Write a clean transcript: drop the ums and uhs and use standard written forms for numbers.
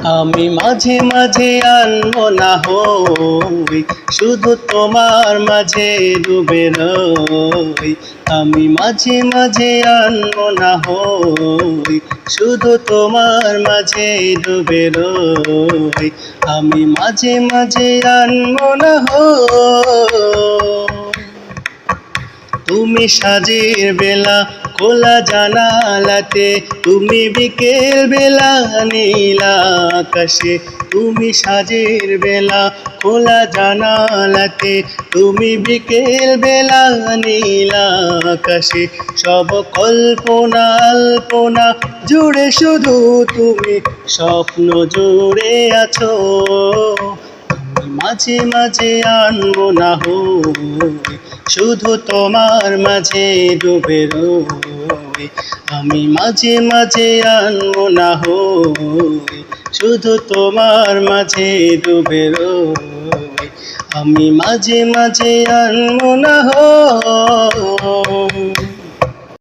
আমি মাঝে মাঝে আনবো না হই, শুধু তোমার মাঝে ডুবে রই। আমি মাঝে মাঝে আনবো না হই, শুধু তোমার মাঝে ডুবে রই। আমি মাঝে মাঝে আনবো না হই। তুমি সাজের বেলা খোলা জানালাতে, তুমি বিকেল বেলা নীল আকাশে। তুমি সাজের বেলা খোলা জানালাতে, তুমি বিকেল বেলা নীল আকাশে। সব কল্পনা আল্পনা জুড়ে শুধু তুমি স্বপ্ন জুড়ে আছো। মাঝে মাঝে আনবো না হই, শুধু তোমার মাঝে ডুবে রই। আমি মাঝে মাঝে আনবো না হই, শুধু তোমার মাঝে ডুবে রই। আমি মাঝে মাঝে আনবো না হই।